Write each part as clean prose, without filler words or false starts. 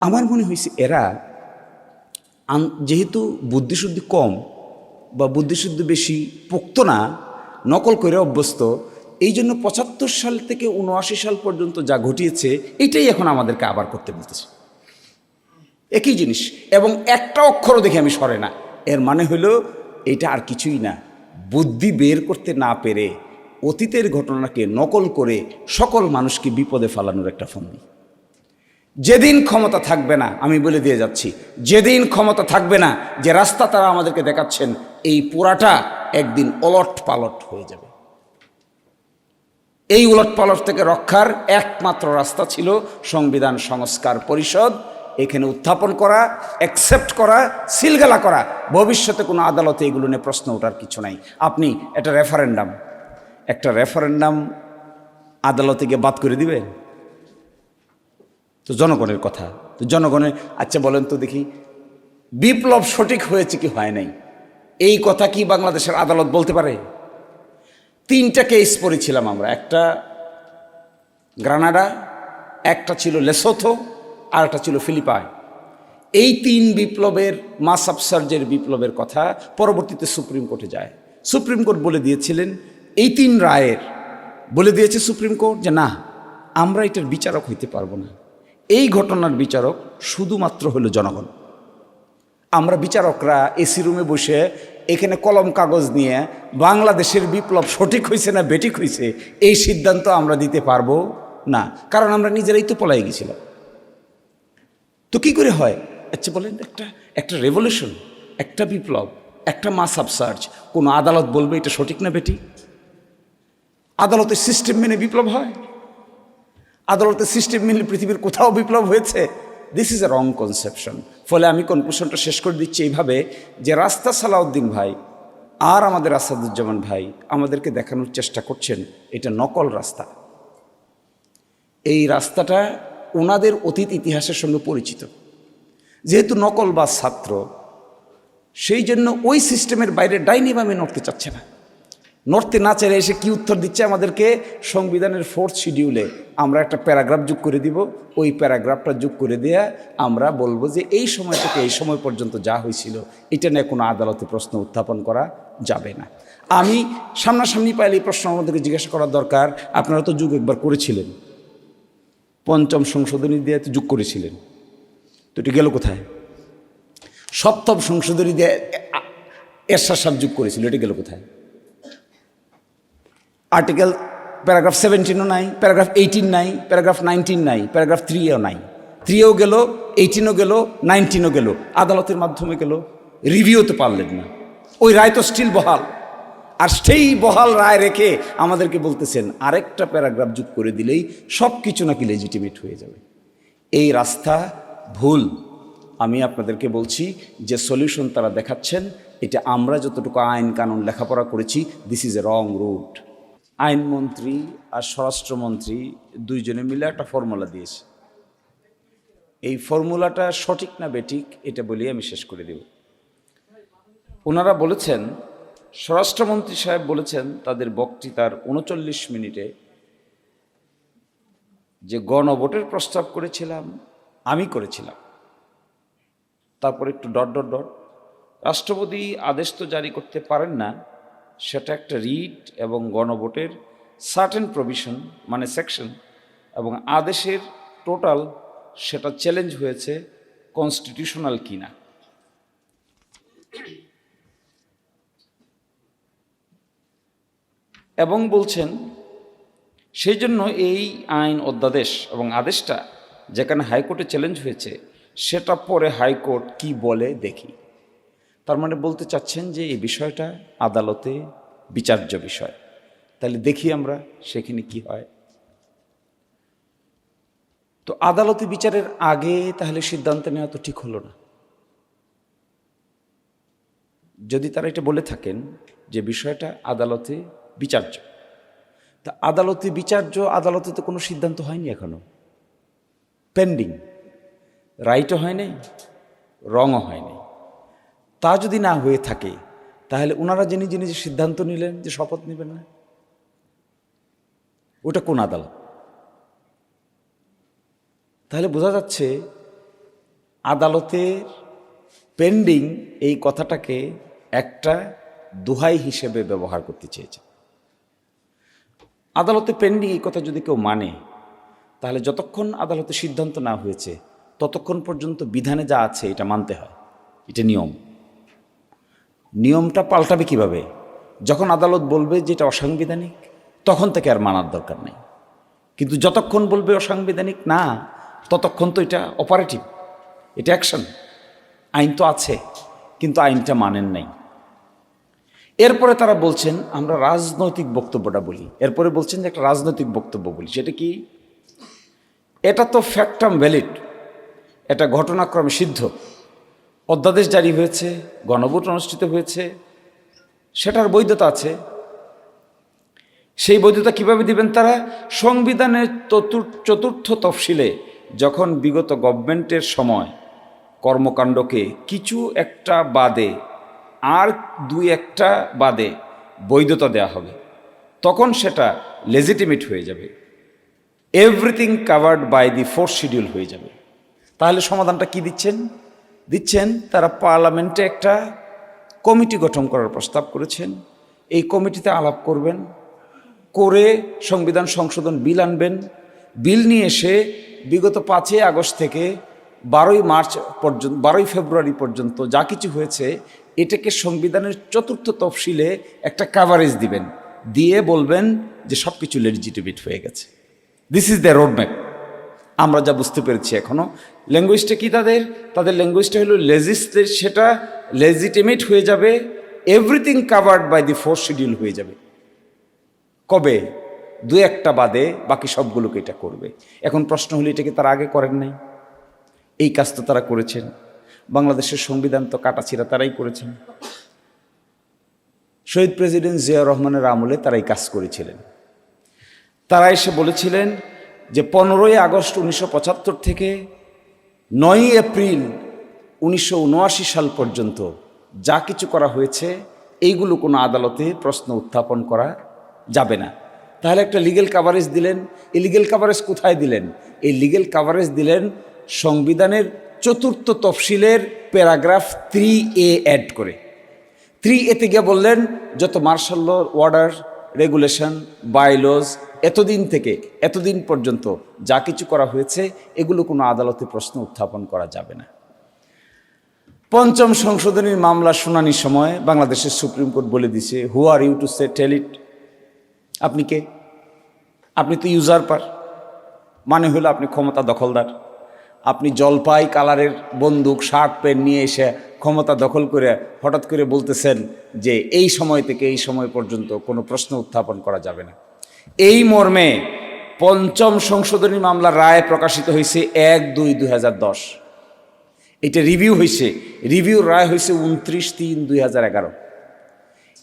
আমার মনে হয়েছে এরা যেহেতু বুদ্ধিশুদ্ধি কম বা বুদ্ধিশুদ্ধি বেশি পোক্ত না, নকল করে অভ্যস্ত, এই জন্য ৭৫ সাল থেকে ৭৯ সাল পর্যন্ত যা ঘটিয়েছে এটাই এখন আমাদেরকে আবার করতে বলতেছে, একই জিনিস। এবং একটা অক্ষরও দেখে আমি সরে না। এর মানে হলো এটা আর কিছুই না, বুদ্ধি বের করতে না পেরে অতীতের ঘটনাকে নকল করে সকল মানুষকে বিপদে ফেলানোর একটা ফন্দি। যেদিন ক্ষমতা থাকবে না, আমি বলে দিয়ে যাচ্ছি, যেদিন ক্ষমতা থাকবে না, যে রাস্তা তারা আমাদেরকে দেখাচ্ছেন, এই পুরাটা একদিন ওলট পালট হয়ে যাবে। এই উলট পালট থেকে রক্ষার একমাত্র রাস্তা ছিল সংবিধান সংস্কার পরিষদ, এখানে উত্থাপন করা, অ্যাকসেপ্ট করা, সিলগালা করা। ভবিষ্যতে কোনো আদালতে এগুলো নিয়ে প্রশ্ন ওঠার কিছু নাই। আপনি একটা রেফারেন্ডাম আদালতে গিয়ে বাদ করে দিবেন? তো জনগণের কথা, তো জনগণের, আচ্ছা বলেন তো দেখি, বিপ্লব সঠিক হয়েছে কি হয় নাই, এই কথা কি বাংলাদেশের আদালত বলতে পারে? 3টা কেস পড়েছিলাম আমরা, একটা গ্রানাডা, একটা ছিল লেসোথো, আর একটা ছিল ফিলিপাইন। এই 3 বিপ্লবের, মাস আপসার্জের বিপ্লবের কথা পরবর্তীতে সুপ্রিম কোর্টে যায়। সুপ্রিম কোর্ট বলে দিয়েছিলেন, এই 3 রায়ের বলে দিয়েছে সুপ্রিম কোর্ট যে না, আমরা এটার বিচারক হইতে পারবো না। এই ঘটনার বিচারক শুধুমাত্র হলো জনগণ। আমরা বিচারকরা এসি রুমে বসে এখানে কলম কাগজ নিয়ে বাংলাদেশের বিপ্লব সঠিক হয়েছে না বেঠিক হয়েছে এই সিদ্ধান্ত আমরা দিতে পারবো না, কারণ আমরা নিজেরাই তো পলাই গেছিলাম। তো কি করে হয়? আচ্ছা বলেন, একটা রেভলিউশন, একটা বিপ্লব, একটা মাস আপসার্জ, কোনো আদালত বলবে এটা সঠিক না বেঠিক? আদালতের সিস্টেম মেনে বিপ্লব হয়? আদালতের সিস্টেম মেনে পৃথিবীর কোথাও বিপ্লব হয়েছে? This is a wrong conception. ফলে আমি কনক্লুশনটা শেষ করে দিচ্ছি এইভাবে, যে রাস্তা সালাউদ্দিন ভাই আর আমাদের আসাদুজ্জামান ভাই আমাদেরকে দেখানোর চেষ্টা করছেন এটা নকল রাস্তা। এই রাস্তাটা ওনাদের অতীত ইতিহাসের সঙ্গে পরিচিত। যেহেতু নকল বা ছাত্র, সেই জন্য ওই সিস্টেমের বাইরে ডাইনি বামে নড়তে চাচ্ছে না। নড়তে না চাইলে এসে কি উত্তর দিচ্ছে আমাদেরকে? সংবিধানের 4th শিডিউলে আমরা একটা প্যারাগ্রাফ যোগ করে দিব, ওই প্যারাগ্রাফটা যোগ করে দেয়া আমরা বলবো যে এই সময় থেকে এই সময় পর্যন্ত যা হয়েছিল এটা নিয়ে কোনো আদালতে প্রশ্ন উত্থাপন করা যাবে না। আমি সামনাসামনি পাইলে এই প্রশ্ন আমাদেরকে জিজ্ঞাসা করার দরকার, আপনারা তো যোগ একবার করেছিলেন, 5ম সংশোধনী দিয়ে তো যোগ করেছিলেন, তো এটা গেল কোথায়? 7ম সংশোধনী দিয়ে এরশাদ সাহেব যোগ করেছিল, এটা গেল কোথায়? আর্টিকেল প্যারাগ্রাফ 17ও নাই, প্যারাগ্রাফ 18 নাই, প্যারাগ্রাফ 19 নাই, প্যারাগ্রাফ 3ও নাই। 3ও গেল, 18ও গেল, 19ও গেল, আদালতের মাধ্যমে গেল, রিভিউ তো পারলেন না। ওই রায় তো স্টিল বহাল, আর সেই বহাল রায় রেখে আমাদেরকে বলতেছেন আরেকটা প্যারাগ্রাফ যোগ করে দিলেই সব কিছু নাকি লেজিটিমেট হয়ে যাবে। এই রাস্তা ভুল। আমি আপনাদেরকে বলছি যে সলিউশন তারা দেখাচ্ছেন, এটা আমরা যতটুকু আইন কানুন লেখাপড়া করেছি, this is a wrong route. আইনমন্ত্রী আর স্বরাষ্ট্রমন্ত্রী দুইজনে মিলে একটা ফর্মুলা দিয়েছে। এই ফর্মুলাটা সঠিক না বেঠিক এটা বলেই আমি শেষ করে দেব। ওনারা বলেছেন, স্বরাষ্ট্রমন্ত্রী সাহেব বলেছেন তাদের বক্তৃতার 39 মিনিটে, যে গণভোটের প্রস্তাব করেছিলাম আমি করেছিলাম, তারপর একটু ডট ডট ডট, রাষ্ট্রপতি আদেশ তো জারি করতে পারেন না, সেটা একটা রিট এবং গণভোটের সার্টেন প্রভিশন মানে সেকশন এবং আদেশের টোটাল সেটা চ্যালেঞ্জ হয়েছে কনস্টিটিউশনাল কিনা। এবং বলছেন সেই জন্য এই আইন অধ্যাদেশ এবং আদেশটা যেখানে হাইকোর্টে চ্যালেঞ্জ হয়েছে সেটা পরে হাইকোর্ট কি বলে দেখি। তার মানে বলতে চাচ্ছেন যে এই বিষয়টা আদালতে বিচার্য বিষয়, তাহলে দেখি আমরা সেখানে কি হয়। তো আদালতে বিচারের আগে তাহলে সিদ্ধান্ত নেওয়া তো ঠিক হলো না। যদি তারা এটা বলে থাকেন যে বিষয়টা আদালতে বিচার্য, তা আদালতে বিচার্য, আদালতে তো কোনো সিদ্ধান্ত হয়নি এখনো, পেন্ডিং, রাইটও হয়নি, রংও হয়নি। তা যদি না হয়ে থাকে তাহলে ওনারা যে নিজে নিজে সিদ্ধান্ত নিলেন যে শপথ নেবেন না, ওটা কোন আদালত? তাহলে বোঝা যাচ্ছে আদালতের পেন্ডিং এই কথাটাকে একটা দোহাই হিসেবে ব্যবহার করতে চেয়েছে। আদালতে পেন্ডিং এই কথা যদি কেউ মানে, তাহলে যতক্ষণ আদালতে সিদ্ধান্ত না হয়েছে ততক্ষণ পর্যন্ত বিধানে যা আছে এটা মানতে হয়। এটা নিয়মটা পাল্টাবে কিভাবে? যখন আদালত বলবে যে এটা অসাংবিধানিক, তখন থেকে আর মানার দরকার নেই। কিন্তু যতক্ষণ বলবে অসাংবিধানিক না, ততক্ষণ তো এটা অপারেটিভ, এটা অ্যাকশন। আইন তো আছে, কিন্তু আইনটা মানেন নাই। এরপরে তারা বলছেন আমরা রাজনৈতিক বক্তব্যটা বলি। এরপরে বলছেন যে একটা রাজনৈতিক বক্তব্য বলি। সেটা কি? এটা তো ফ্যাক্টাম ভ্যালিড, এটা ঘটনাক্রমে সিদ্ধ। অধ্যাদেশ জারি হয়েছে, গণভোট অনুষ্ঠিত হয়েছে, সেটার বৈধতা আছে। সেই বৈধতা কিভাবে দিবেন তারা? সংবিধানের চতুর্থ তফসিলে যখন বিগত গভর্নমেন্টের সময় কর্মকাণ্ডকে কিছু একটা বাদে আর দুই একটা বাদে বৈধতা দেওয়া হবে, তখন সেটা লেজিটিমেট হয়ে যাবে, everything covered by the fourth schedule হয়ে যাবে। তাহলে সমাধানটা কি দিচ্ছেন তারা পার্লামেন্টে একটা কমিটি গঠন করার প্রস্তাব করেছেন। এই কমিটিতে আলাপ করবেন, করে সংবিধান সংশোধন বিল আনবেন। বিল নিয়ে এসে বিগত 5ই আগস্ট থেকে 12ই ফেব্রুয়ারি পর্যন্ত যা কিছু হয়েছে এটাকে সংবিধানের চতুর্থ তফসিলে একটা কাভারেজ দিবেন, দিয়ে বলবেন যে সব কিছু লেজিটিমেট হয়ে গেছে। This is the roadmap. আমরা যা বুঝতে পেরেছি এখনো। ল্যাঙ্গুয়েজটা কি তাদের ল্যাঙ্গুয়েজটা হলো সেটা লেজিটিমেট হয়ে যাবে, everything covered by the fourth schedule হয়ে যাবে। কবে? দু একটা বাদে বাকি সবগুলোকে এটা করবে। এখন প্রশ্ন হলো এটাকে তারা আগে করেন নাই? এই কাজ তো তারা করেছেন। বাংলাদেশের সংবিধান তো কাটাছিড়া তারাই করেছেন। শহীদ প্রেসিডেন্ট জিয়া রহমানের আমলে তারা এই কাজ করেছিলেন। তারা এসে বলেছিলেন যে 15ই আগস্ট 1975 থেকে 9ই এপ্রিল 1979 সাল পর্যন্ত যা কিছু করা হয়েছে এইগুলো কোনো আদালতে প্রশ্ন উত্থাপন করা যাবে না। তাহলে একটা লিগ্যাল কাভারেজ দিলেন। এই লিগ্যাল কাভারেজ কোথায় দিলেন? এই লিগ্যাল কাভারেজ দিলেন সংবিধানের চতুর্থ তফসিলের প্যারাগ্রাফ 3A অ্যাড করে। 3A-তে গিয়ে বললেন যত মার্শাল ল, অর্ডার, রেগুলেশন, বাইলজ এতদিন থেকে এতদিন পর্যন্ত যা কিছু করা হয়েছে এগুলো কোনো আদালতে প্রশ্ন উত্থাপন করা যাবে না। পঞ্চম সংশোধনীর মামলা শুনানির সময় বাংলাদেশের সুপ্রিম কোর্ট বলে দিছে, হু আর ইউ টু সে টেল ইট? আপনি কে? আপনি তো ইউজারপার, মানে হলো আপনি ক্ষমতা দখলদার। আপনি জলপাই কালারের বন্দুক, শার্ট প্যান্ট নিয়ে এসে ক্ষমতা দখল করে হঠাৎ করে বলতেছেন যে এই সময় থেকে এই সময় পর্যন্ত কোনো প্রশ্ন উত্থাপন করা যাবে না। এই মর্মে পঞ্চম সংশোধনী মামলার রায় প্রকাশিত হয়েছে 1/2/2010। এটা রিভিউ হয়েছে, রিভিউর রায় হয়েছে 29/3/2011।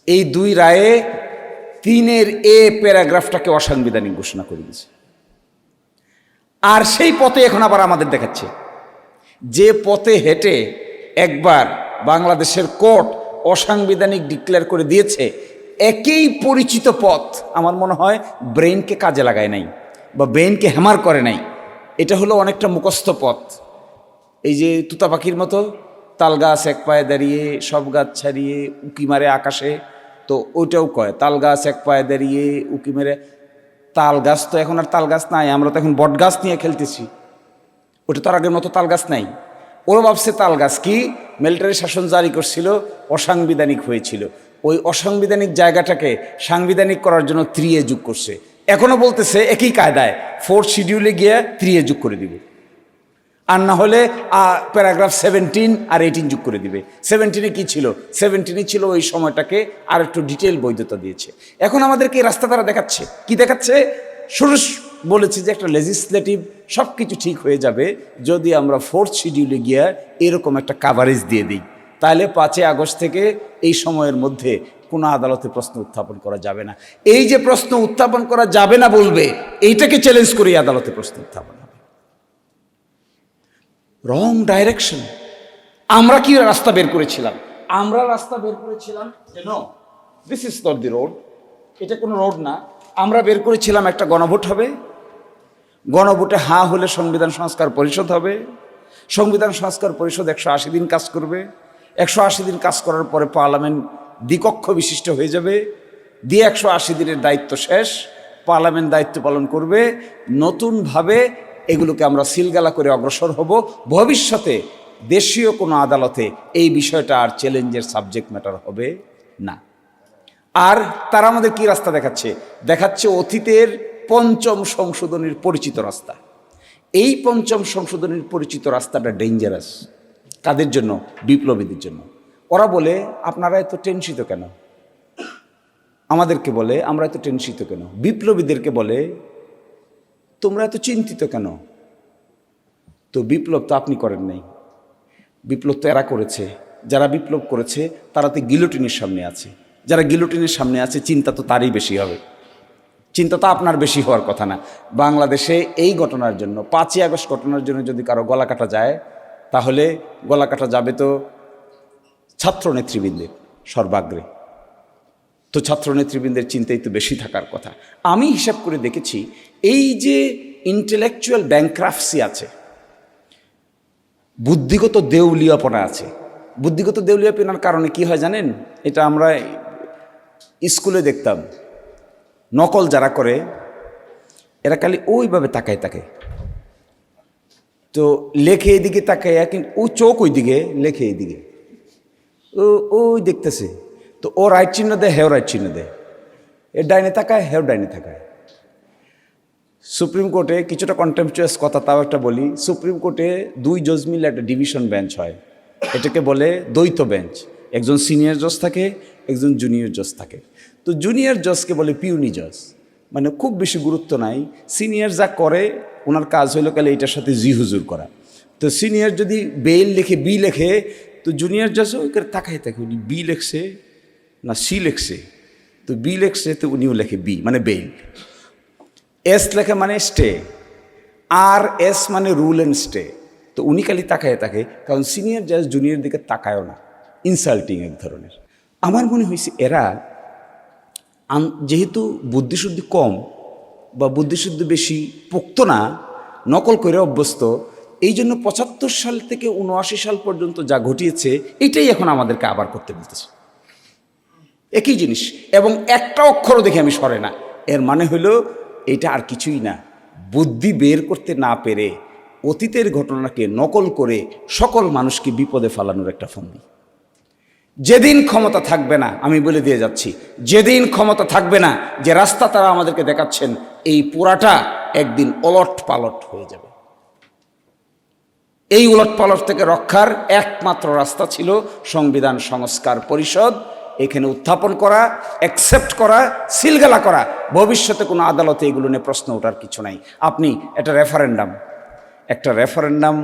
এই দুই রায়ে 3A প্যারাগ্রাফটাকে অসাংবিধানিক ঘোষণা করে দিয়েছে। আর সেই পথে এখন আবার আমাদের দেখাচ্ছে, যে পথে হেঁটে একবার বাংলাদেশের কোর্ট অসাংবিধানিক ডিক্লেয়ার করে দিয়েছে, একই পরিচিত পথ আমার মনে হয় ব্রেইনকে কাজে লাগায় নাই বা ব্রেইনকে হ্যামার করে নাই। এটা হলো অনেকটা মুখস্থ পথ। এই যে তুতা পাখির মতো তাল গাছ এক পায়ে দাঁড়িয়ে সব গাছ ছাড়িয়ে উকি মারে আকাশে, তো ওইটাও কয় তাল গাছ এক পায়ে দাঁড়িয়ে উকি মেরে। তাল গাছ তো এখন আর তাল গাছ নাই, আমরা তো এখন বট গাছ নিয়ে খেলতেছি। ওটা তো আর আগের মতো তাল গাছ নাই। ওরা ভাবছে তাল গাছ কি মিলিটারি শাসন জারি করছিল, অসাংবিধানিক হয়েছিল, ওই অসাংবিধানিক জায়গাটাকে সাংবিধানিক করার জন্য 3A যোগ করছে। এখনো বলতেছে একই কায়দায় 4th শিডিউলে গিয়ে 3A যোগ করে দিবে, আর না হলে প্যারাগ্রাফ 17 আর 18 যোগ করে দিবে। 17-এ কি ছিল? 17-এ ছিল ওই সময়টাকে আর একটু ডিটেল বৈধতা দিয়েছে। এখন আমাদেরকে এই রাস্তা তারা দেখাচ্ছে। কি দেখাচ্ছে? শুরু বলেছি যে একটা লেজিসলেটিভ সব কিছু ঠিক হয়ে যাবে যদি আমরা 4th শিডিউলে গিয়ে এরকম একটা কাভারেজ দিয়ে দিই। তাহলে 5ই আগস্ট থেকে এই সময়ের মধ্যে কোনো আদালতে প্রশ্ন উত্থাপন করা যাবে না। এই যে প্রশ্ন উত্থাপন করা যাবে না বলবে, এইটাকে চ্যালেঞ্জ করে আদালতে প্রশ্ন উত্থাপন হবে। রং ডাইরেকশন। আমরা কি রাস্তা বের করেছিলাম? আমরা রাস্তা বের করেছিলাম কেন? This is not the road, এটা কোনো রোড না। আমরা বের করেছিলাম একটা গণভোট হবে, গণভোটে হ্যাঁ হলে সংবিধান সংস্কার পরিষদ হবে, সংবিধান সংস্কার পরিষদ 180 দিন কাজ করবে, 180 দিন কাজ করার পরে পার্লামেন্ট দ্বিকক্ষ বিশিষ্ট হয়ে যাবে, দিয়ে 180 দিনের দায়িত্ব শেষ, পার্লামেন্ট দায়িত্ব পালন করবে, নতুনভাবে এগুলোকে আমরা সিলগালা করে অগ্রসর হব। ভবিষ্যতে দেশীয় কোনো আদালতে এই বিষয়টা আর চ্যালেঞ্জের সাবজেক্ট ম্যাটার হবে না। আর তারা আমাদের কি রাস্তা দেখাচ্ছে অতীতের পঞ্চম সংশোধনীর পরিচিত রাস্তা। এই পঞ্চম সংশোধনীর পরিচিত রাস্তাটা ডেঞ্জারাস। কাদের জন্য? বিপ্লবীদের জন্য। ওরা বলে আপনারা এত টেনশিত কেন, আমাদেরকে বলে আমরা এত টেনশিত কেন, বিপ্লবীদেরকে বলে তোমরা এত চিন্তিত কেন। তো বিপ্লব তো আপনি করেন নাই, বিপ্লব তো এরা করেছে। যারা বিপ্লব করেছে তারা তো গিলোটিনের সামনে আছে, যারা গিলোটিনের সামনে আছে চিন্তা তো তারই বেশি হবে, চিন্তা তো আপনার বেশি হওয়ার কথা না। বাংলাদেশে এই ঘটনার জন্য 5ই আগস্ট ঘটনার জন্য যদি কারো গলা কাটা যায়, তাহলে গলা কাটা যাবে তো ছাত্র নেতৃবৃন্দের সর্বাগ্রে। তো ছাত্র নেতৃবৃন্দের চিন্তাই তো বেশি থাকার কথা। আমি হিসাব করে দেখেছি এই যে ইন্টেলেকচুয়াল ব্যাংক্রাফসি আছে, বুদ্ধিগত দেউলিয়াপনা আছে। বুদ্ধিগত দেউলিয়াপনার কারণে কি হয় জানেন? এটা আমরা স্কুলে দেখতাম, নকল যারা করে এরা খালি ওইভাবে তাকায়, তো লেখে এইদিকে তাকায়, কিন্তু ও চোখ ওই দিকে, লেখে এইদিকে, ওই দেখতেছে। তো ও রাইট চিহ্ন দেয়, হেও রাইট চিহ্ন দেয়, এর ডাইনে তাকায়, হেও ডাইনে তাকায়। সুপ্রিম কোর্টে কিছুটা কন্টেম্পচুয়াস কথা তাও একটা বলি, সুপ্রিম কোর্টে 2 জজ মিলে একটা ডিভিশন বেঞ্চ হয়, এটাকে বলে দ্বৈত বেঞ্চ। একজন সিনিয়র জজ থাকে, একজন জুনিয়র জজ থাকে। তো জুনিয়র জজকে বলে পিউনি জজ, মানে খুব বেশি গুরুত্ব নাই। সিনিয়র যা করে ওনার কাজ হইলো কালে এটার সাথে জি হুজুর করা। তো সিনিয়র যদি বেল লেখে, বি লেখে, তো জুনিয়র জজ ওই করে তাকায় থাকে, উনি বি লেখছে না সি লেখছে। তো বি লেখছে তো উনিও লেখে বি, মানে বেল। এস লেখে মানে স্টে, আর এস মানে রুল অ্যান্ড স্টে। তো উনি খালি তাকায় থাকে, কারণ সিনিয়র জাজ জুনিয়র দিকে তাকায়ও না, ইনসাল্টিং এক ধরনের। আমার মনে হয়েছে এরা যেহেতু বুদ্ধিশুদ্ধি কম বা বুদ্ধিশুদ্ধি বেশি পোক্ত না, নকল করে অভ্যস্ত, এই জন্য 75 সাল থেকে 79 সাল পর্যন্ত যা ঘটিয়েছে এটাই এখন আমাদেরকে আবার করতে বলতেছে, একই জিনিস। এবং একটা অক্ষরও দেখে আমি সরে না। এর মানে হলো এটা আর কিছুই না, বুদ্ধি বের করতে না পেরে অতীতের ঘটনাকে নকল করে সকল মানুষকে বিপদে ফেলানোর একটা ফন্দি। যেদিন ক্ষমতা থাকবে না, আমি বলে দিয়ে যাচ্ছি, যেদিন ক্ষমতা থাকবে না, যে রাস্তা তারা আমাদেরকে দেখাচ্ছেন, এই পুরাটা একদিন ওলট পালট হয়ে যাবে। এই উলট পালট থেকে রক্ষার একমাত্র রাস্তা ছিল সংবিধান সংস্কার পরিষদ, এখানে উত্থাপন করা, অ্যাকসেপ্ট করা, সিলগালা করা। ভবিষ্যতে কোনো আদালতে এগুলো নিয়ে প্রশ্ন ওঠার কিছু নাই। আপনি একটা রেফারেন্ডাম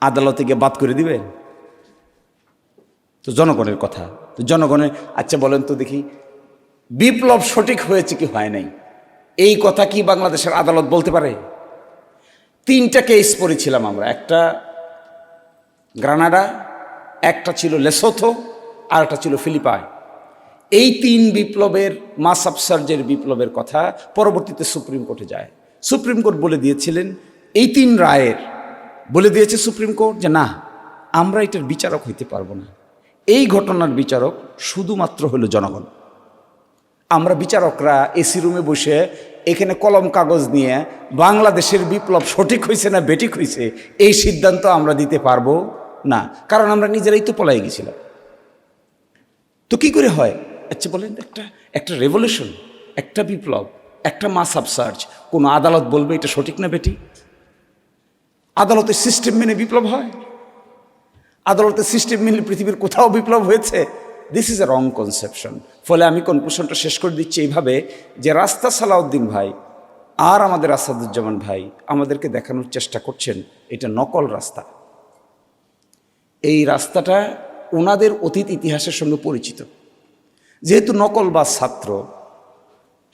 আদালতে গিয়ে বাদ করে দিবেন? তো জনগণের কথা, তো জনগণের, আচ্ছা বলেন তো দেখি, বিপ্লব সঠিক হয়েছে কি হয় নাই, এই কথা কি বাংলাদেশের আদালত বলতে পারে? 3টা কেস পড়েছিলাম আমরা, একটা গ্রানাডা, একটা ছিল লেসোথো, আর একটা ছিল ফিলিপাই। এই 3 বিপ্লবের, মাস আপসার্জের বিপ্লবের কথা পরবর্তীতে সুপ্রিম কোর্টে যায়। সুপ্রিম কোর্ট বলে দিয়েছিলেন, এই 3 রায়ের বলে দিয়েছে সুপ্রিম কোর্ট যে না, আমরা এটার বিচারক হইতে পারবো না। এই ঘটনার বিচারক শুধুমাত্র হলো জনগণ। আমরা বিচারকরা এসি রুমে বসে এখানে কলম কাগজ নিয়ে বাংলাদেশের বিপ্লব সঠিক হয়েছে না বেঠিক হয়েছে এই সিদ্ধান্ত আমরা দিতে পারবো না, কারণ আমরা নিজেরাই তো পলাই গেছিলাম। তো কি করে হয়? আচ্ছা বলেন, একটা রেভলিউশন, একটা বিপ্লব, একটা মাস আপসার্জ, কোনো আদালত বলবে এটা সঠিক না বেঠিক? আদালতের সিস্টেম মেনে বিপ্লব হয়? আদালতের সিস্টেম মেনে পৃথিবীর কোথাও বিপ্লব হয়েছে? This is a wrong conception. ফলে আমি কনক্লুশনটা শেষ করে দিচ্ছি এইভাবে যে রাস্তা সালাউদ্দিন ভাই আর আমাদের আসাদুজ্জামান ভাই আমাদেরকে দেখানোর চেষ্টা করছেন এটা নকল রাস্তা। এই রাস্তাটা ওনাদের অতীত ইতিহাসের সঙ্গে পরিচিত। যেহেতু নকল বা ছাত্র,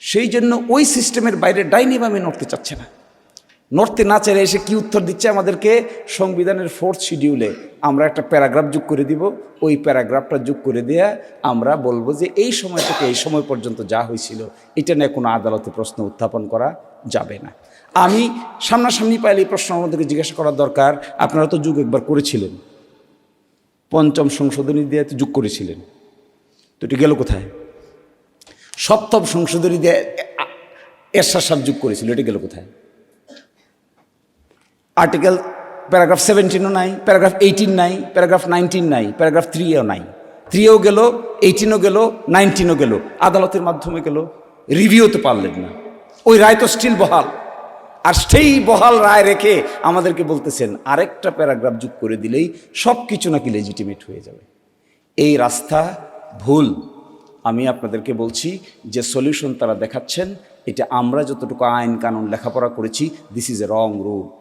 সেই জন্য ওই সিস্টেমের বাইরে ডাইনি বামে নড়তে চাচ্ছে না। নড়তে না চাইলে এসে কি উত্তর দিচ্ছে আমাদেরকে? সংবিধানের 4th শিডিউলে আমরা একটা প্যারাগ্রাফ যোগ করে দিব, ওই প্যারাগ্রাফটা যোগ করে দেয়া আমরা বলবো যে এই সময় থেকে এই সময় পর্যন্ত যা হয়েছিল এটা নিয়ে কোনো আদালতে প্রশ্ন উত্থাপন করা যাবে না। আমি সামনাসামনি পাইলে এই প্রশ্ন আমাদেরকে জিজ্ঞাসা করার দরকার, আপনারা তো যুগ একবার করেছিলেন, পঞ্চম সংশোধনী দিয়ে তো যুগ করেছিলেন, তো এটি গেল কোথায়? সপ্তম সংশোধনী দিয়ে এরশাদ সাহেব যুগ করেছিল, এটি গেল কোথায়? আর্টিকেল প্যারাগ্রাফ 17ও নাই, প্যারাগ্রাফ 18 নাই, প্যারাগ্রাফ 19 নাই, প্যারাগ্রাফ 3ও নাই। 3ও গেল, 18ও গেল, 19ও গেল, আদালতের মাধ্যমে গেল, রিভিউ তো পারলেন না, ওই রায় তো স্টিল বহাল। আর সেই বহাল রায় রেখে আমাদেরকে বলতেছেন আরেকটা প্যারাগ্রাফ যোগ করে দিলেই সব কিছু নাকি লেজিটিমেট হয়ে যাবে। এই রাস্তা ভুল। আমি আপনাদেরকে বলছি যে সলিউশন তারা দেখাচ্ছেন, এটা আমরা যতটুকু আইন কানুন লেখাপড়া করেছি, this is a wrong route,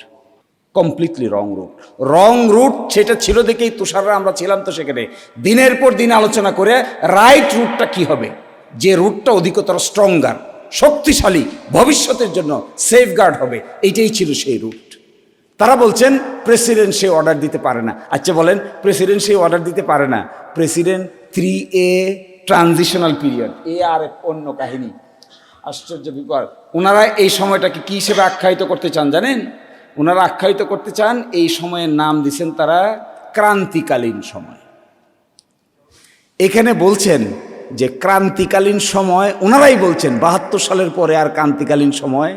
completely wrong route. Wrong route সেটা ছিল দেখেই তুষাররা আমরা ছিলাম তো সেখানে দিনের পর দিন আলোচনা করে রাইট রুটটা কি হবে, যে রুটটা অধিকতর স্ট্রঙ্গার, শক্তিশালী, ভবিষ্যতের জন্য সেফগার্ড হবে, এইটাই ছিল সেই রুট। তারা বলছেন প্রেসিডেন্ট সে অর্ডার দিতে পারে না। আচ্ছা বলেন, প্রেসিডেন্ট সে অর্ডার দিতে পারে না, প্রেসিডেন্ট 3A ট্রানজিশনাল পিরিয়ড, এ আর অন্য কাহিনী। আশ্চর্য বিপদ। ওনারা এই সময়টাকে কী হিসেবে আখ্যায়িত করতে চান জানেন? ওনারা আখ্যায়িত করতে চান, এই সময়ের নাম দিয়েছেন তারা ক্রান্তিকালীন সময়। এখানে বলছেন যে ক্রান্তিকালীন সময়, ওনারাই বলছেন 72 সালের পরে আর ক্রান্তিকালীন সময়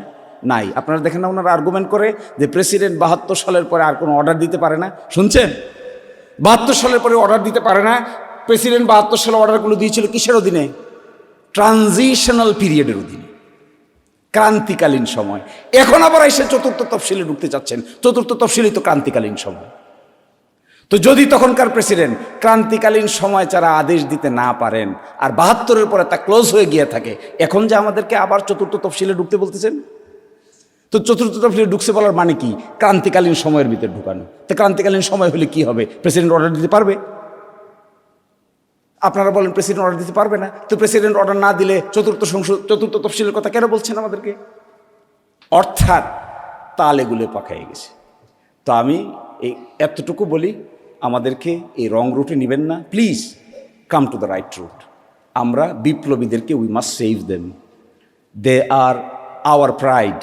নাই। আপনারা দেখেন না, ওনারা আর্গুমেন্ট করে যে প্রেসিডেন্ট 72 সালের পরে আর কোনো অর্ডার দিতে পারে না। শুনছেন? 72 সালের পরে অর্ডার দিতে পারে না। প্রেসিডেন্ট 72 সালে অর্ডারগুলো দিয়েছিল কিসের অধীনে? ট্রানজিশনাল পিরিয়ডের অধীনে, ক্রান্তিকালীন সময়। এখন আবার এসে চতুর্থ তফসিলে ঢুকতে চাচ্ছেন, চতুর্থ তফসিলই তো ক্রান্তিকালীন সময়। তো যদি তখনকার প্রেসিডেন্ট ক্রান্তিকালীন সময় ছাড়া আদেশ দিতে না পারেন আর 72-এর পরে তা ক্লোজ হয়ে গিয়ে থাকে, এখন যে আমাদেরকে আবার চতুর্থ তফসিলে ঢুকতে বলতেছেন, তো চতুর্থ তফসিলে ঢুকছে বলার মানে কি? ক্রান্তিকালীন সময়ের ভিতরে ঢুকানো। তো ক্রান্তিকালীন সময় হলে কি হবে? প্রেসিডেন্ট অর্ডার দিতে পারবে? আপনারা বলেন প্রেসিডেন্ট অর্ডার দিতে পারবে না, তো প্রেসিডেন্ট অর্ডার না দিলে চতুর্থ তফসিলের কথা কেন বলছেন আমাদেরকে? অর্থাৎ তালেগুলো পাকাই গেছে। তো আমি এই এতটুকু বলি, আমাদেরকে এই রং রুটে নেবেন না, please come to the right route. আমরা বিপ্লবীদেরকে we must save them, they are our pride,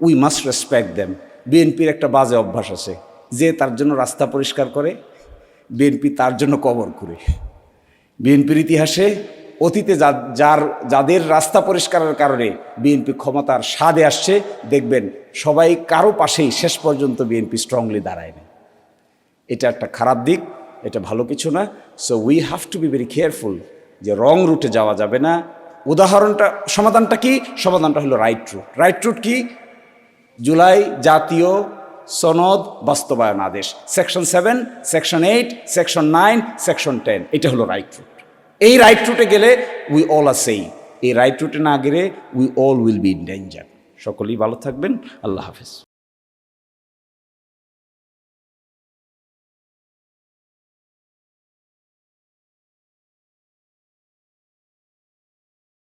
we must respect them. বিএনপির একটা বাজে অভ্যাস আছে, যে তার জন্য রাস্তা পরিষ্কার করে, বিএনপি তার জন্য কবর করে। বিএনপির ইতিহাসে অতীতে যাদের রাস্তা পরিষ্কারের কারণে বিএনপি ক্ষমতার স্বাদে আসছে, দেখবেন সবাই কারো পাশেই শেষ পর্যন্ত বিএনপি স্ট্রংলি দাঁড়ায় না। এটা একটা খারাপ দিক, এটা ভালো কিছু না। So we have to be very careful যে রং রুটে যাওয়া যাবে না। সমাধানটা কি? সমাধানটা হলো রাইট রুট। রাইট রুট কি? জুলাই জাতীয় সনদ বাস্তবায়ন আদেশ, সেকশন 7, সেকশন 8, সেকশন 9, সেকশন 10, এটা হলো রাইট রুট। এই রাইট রুটে গেলে উই অল আর সেই, এই রাইট রুটে না গেলে we all will be in danger. সকলেই ভালো থাকবেন। আল্লাহ হাফেজ।